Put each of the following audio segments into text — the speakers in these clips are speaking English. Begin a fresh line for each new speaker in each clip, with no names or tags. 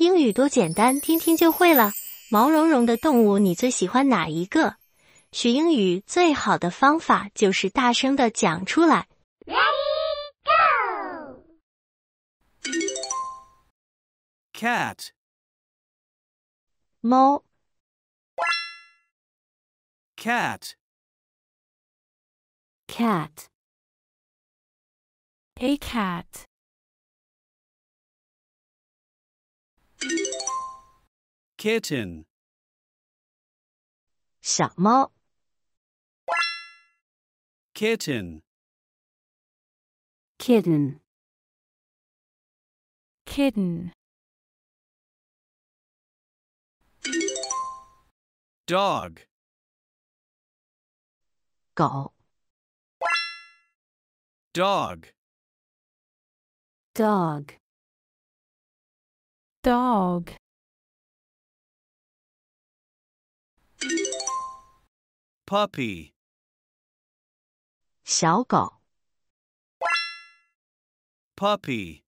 英语多简单，听听就会了。毛茸茸的动物，你最喜欢哪一个？学英语最好的方法就是大声地讲出来。
Ready, go!
Cat.
猫
Cat.
Cat. A cat.
Kitten.
小猫
Kitten.
Kitten. Kitten.
Dog.
狗
Dog.
Dog. Dog.
Puppy.
小狗
Puppy.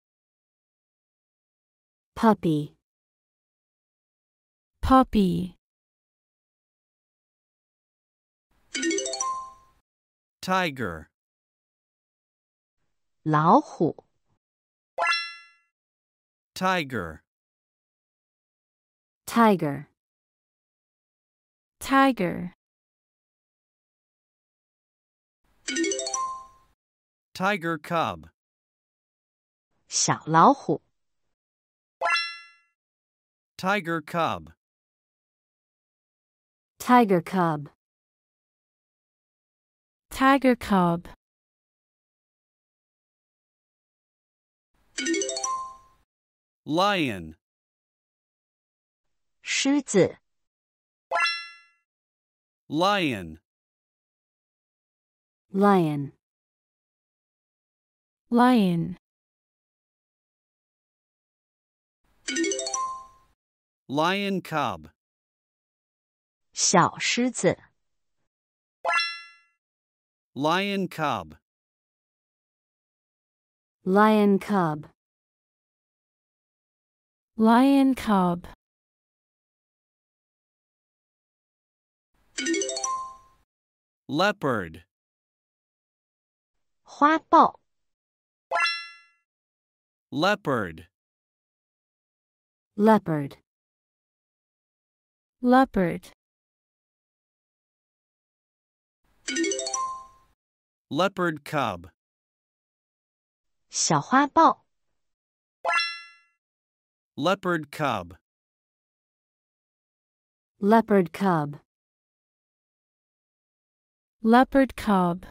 Puppy. Puppy.
Tiger.
老虎
Tiger.
Tiger. Tiger.
Tiger cub.
小老虎
Tiger cub.
Tiger cub. Tiger cub.
Lion.
狮子
Lion.
Lion. Lion.
Lion cub.
小狮子
Lion cub.
Lion cub. Lion cub.
Leopard.
花豹
Leopard.
Leopard. Leopard.
Leopard cub.
小花豹
Leopard cub.
Leopard cub. Leopard cub.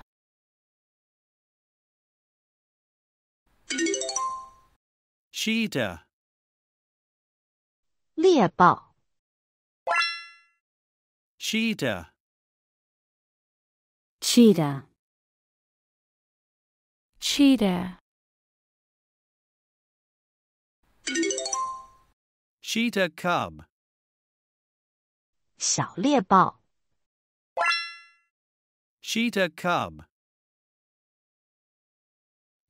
Cheetah.
猎豹
Cheetah.
Cheetah. Cheetah.
Cheetah cub.
小猎豹
Cheetah cub.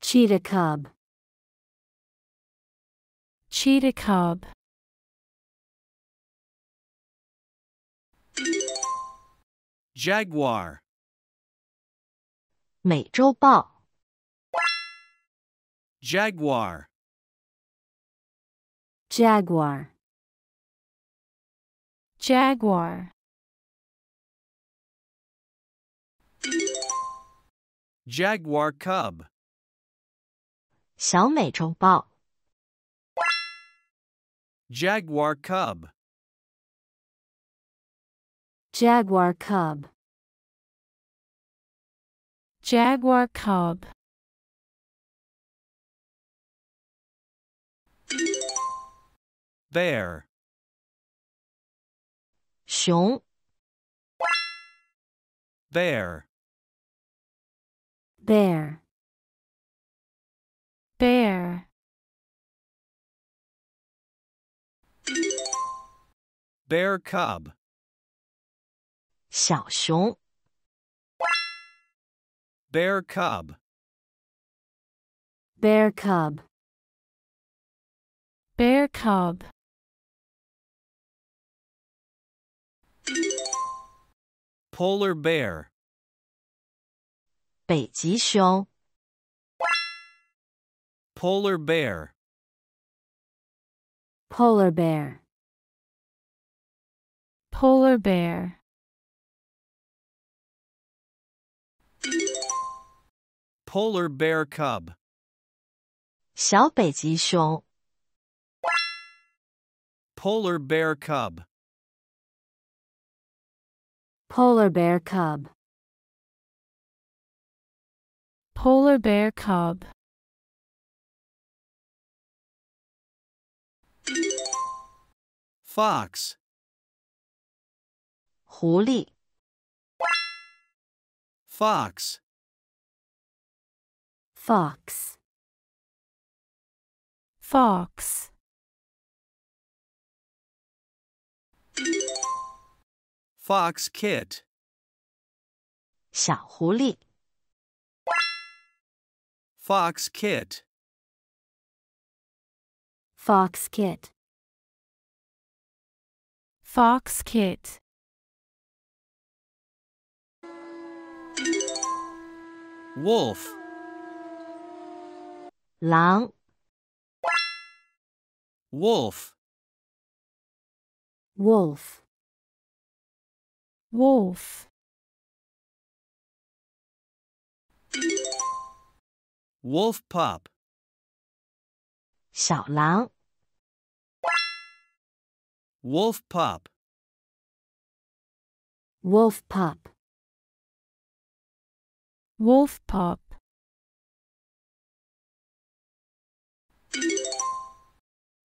Cheetah cub. Cheetah cub.
Jaguar.
美洲豹
Jaguar.
Jaguar. Jaguar.
Jaguar cub.
小美洲豹
Jaguar cub.
Jaguar cub. Jaguar cub.
Bear.
熊
Bear.
Bear. Bear.
Bear cub.
小熊
Bear cub.
Bear cub. Bear cub.
Polar bear.
北极熊
Polar bear.
Polar bear. Polar bear.
Polar bear cub.
小北极熊
Polar bear cub.
Polar bear cub. Polar bear cub.
Fox.
狐狸
Fox.
Fox. Fox.
Fox kit.
小狐狸
Fox kit.
Fox kit. Fox kit.
Wolf.
狼
Wolf.
Wolf. Wolf.
Wolf pup.
小狼
Wolf pup.
Wolf pup. Wolf pup.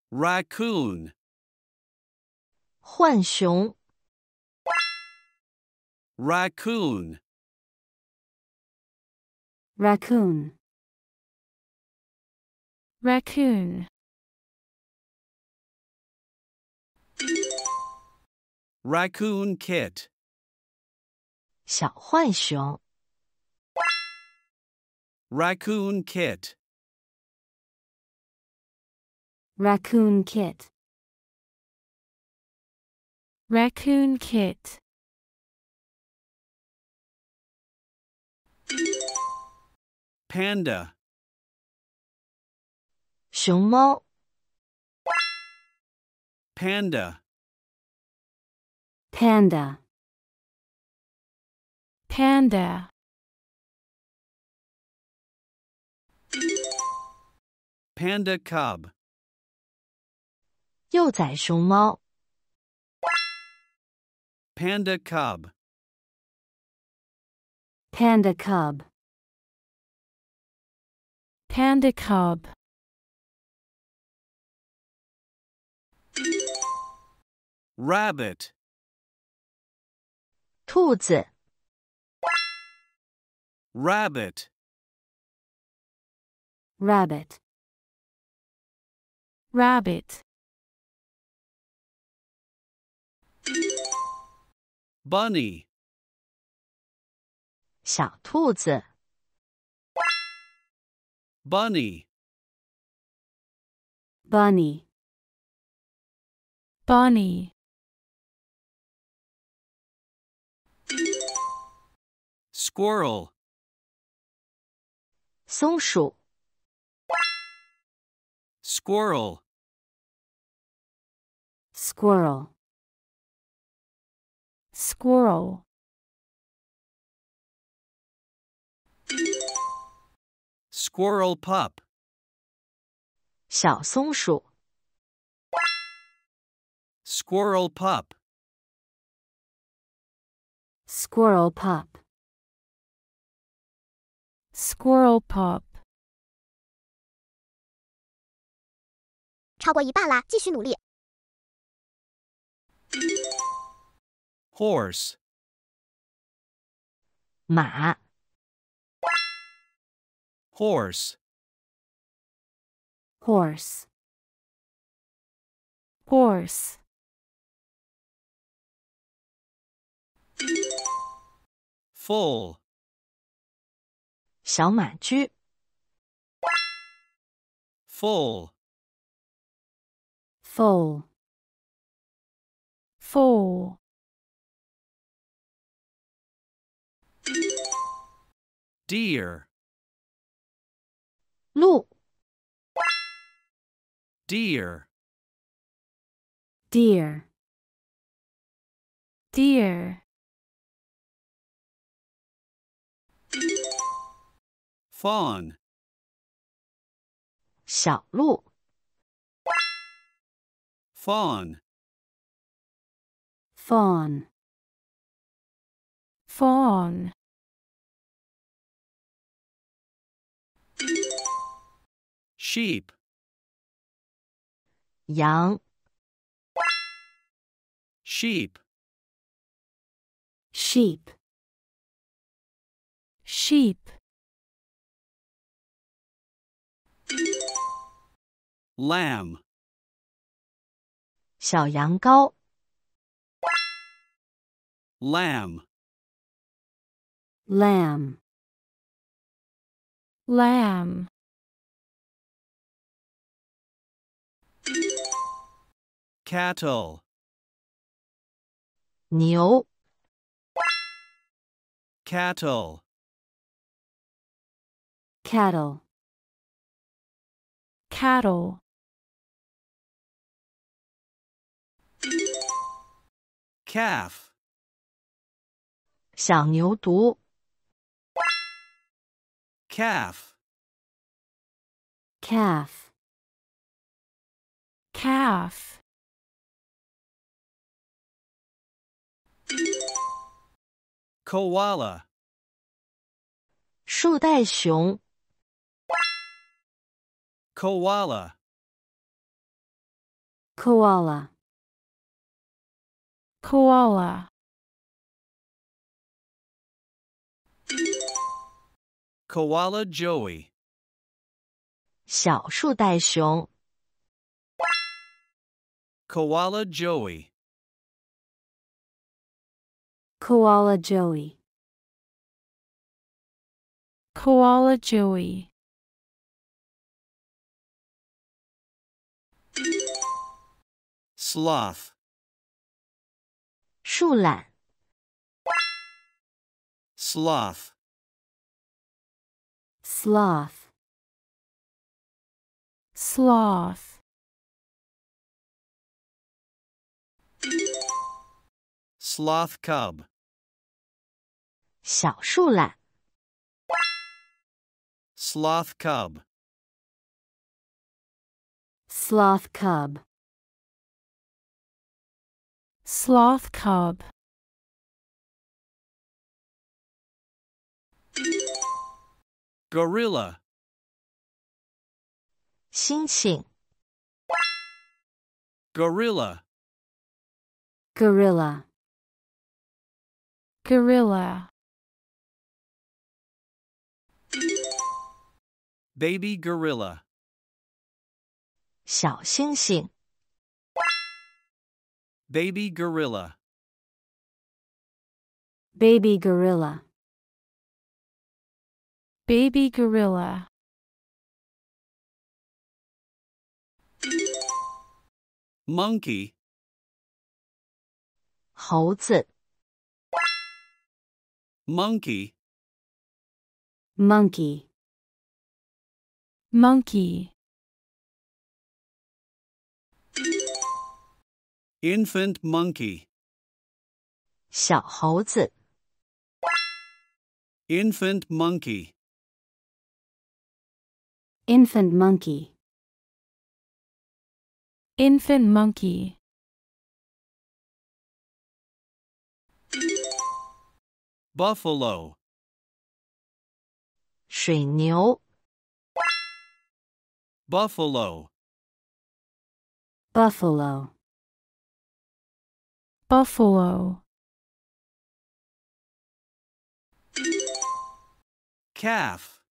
Raccoon.
浣熊
Raccoon.
Raccoon. Raccoon.
Raccoon kit.
小浣熊
Raccoon kit.
Raccoon kit. Raccoon kit.
Panda.
熊猫
Panda.
Panda. Panda.
Panda cub.
幼崽熊猫
Panda cub.
Panda cub. Panda cub.
Rabbit.
兔子
Rabbit.
Rabbit. Rabbit.
Bunny.
小兔子
Bunny.
Bunny. Bunny.
Squirrel.
松鼠
Squirrel.
Squirrel. Squirrel.
Squirrel pup.
小松鼠
Squirrel pup.
Squirrel pup. Squirrel pup.
超过一半啦，继续努力。
Horse.
马
Horse.
Horse. Horse.
Full.
小马驹
Full.
Full. Full.
Deer,
鹿、
deer,
deer, deer,
fawn,
小鹿、
fawn,
fawn, fawn,
sheep,
羊、
sheep,
sheep, sheep,
lamb,
小羊羔、
lamb,
lamb, lamb,
cattle,
牛、
cattle,
cattle, cattle,
calf,
小牛犊、
calf,
calf, calf,
koala,
树袋熊、
koala,
koala, koala,
koala joey,
小树袋熊、
koala joey,
koala joey, koala joey,
sloth,
树懒、
sloth,
sloth, sloth,
sloth cub,
小树懒、
sloth cub,
sloth cub, sloth cub,
gorilla,
猩猩、
gorilla,
gorilla, gorilla,
baby gorilla,
小猩猩、
baby gorilla,
baby gorilla, baby gorilla,
monkey,
猴子、
monkey,
monkey, monkey,
infant monkey,
小猴子、
infant monkey,
infant monkey, infant monkey,
buffalo,
水牛、
buffalo,
buffalo, buffalo,
calf,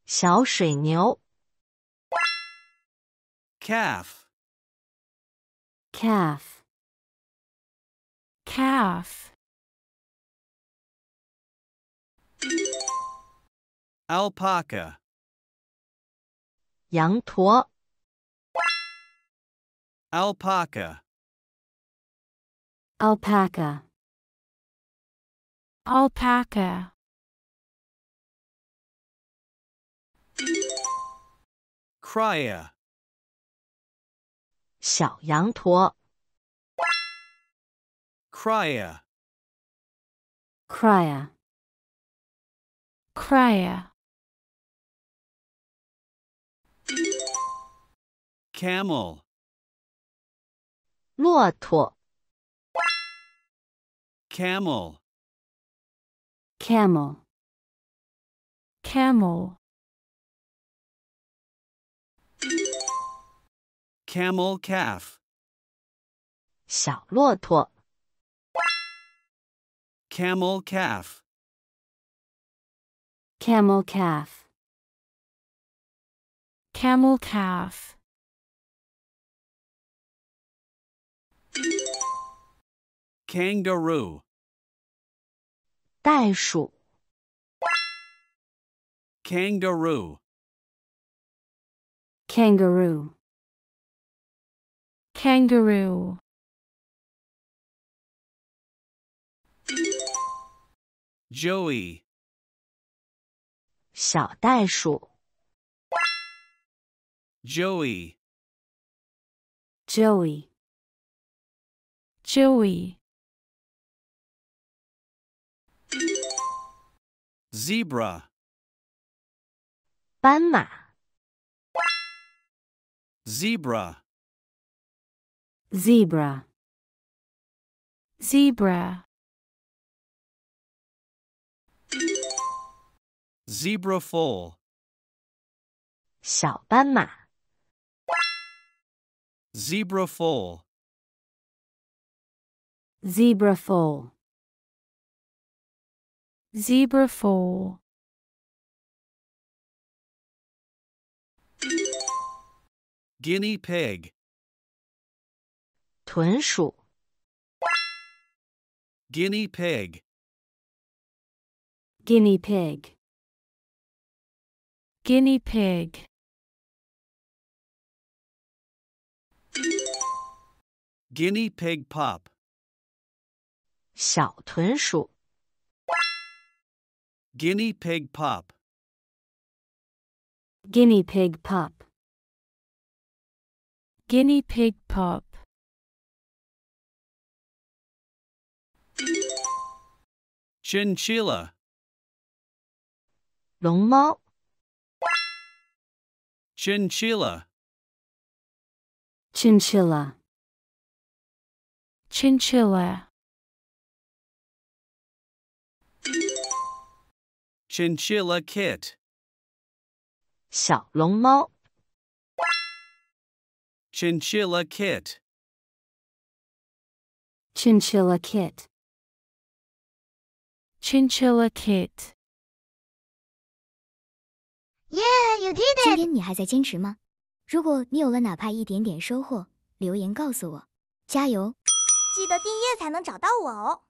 小水牛、
calf,
calf, calf,
alpaca,
羊驼、
alpaca,
alpaca, alpaca,
Crya.
小羊驼。
Crya.
crya, crya,
Camel.
骆驼。
Camel.
camel, camel,
Camel calf.
小骆驼。
Camel calf.
camel calf, camel calf,
Kangaroo.
袋鼠。
Kangaroo.
kangaroo, kangaroo,
Joey.
小袋鼠。
Joey.
joey, joey,
Zebra.
斑马。
Zebra.
zebra, zebra,
Zebra foal.
小斑马。
Zebra foal.
zebra foal, zebra foal,
Guinea pig.
豚鼠。
Guinea pig.
guinea pig, guinea pig,
Guinea pig pup.
小豚鼠。
Guinea pig pup.
guinea pig pup, guinea pig pup,
Chinchilla.
龙猫。
Chinchilla.
chinchilla, chinchilla,
Chinchilla kit.
小龙猫。
Chinchilla kit.
chinchilla kit, chinchilla kit.
Yeah, you did
今
it!
天你还在坚持吗？如果你有了哪怕一点点收获，留言告诉我，加油！
记得订阅才能找到我哦。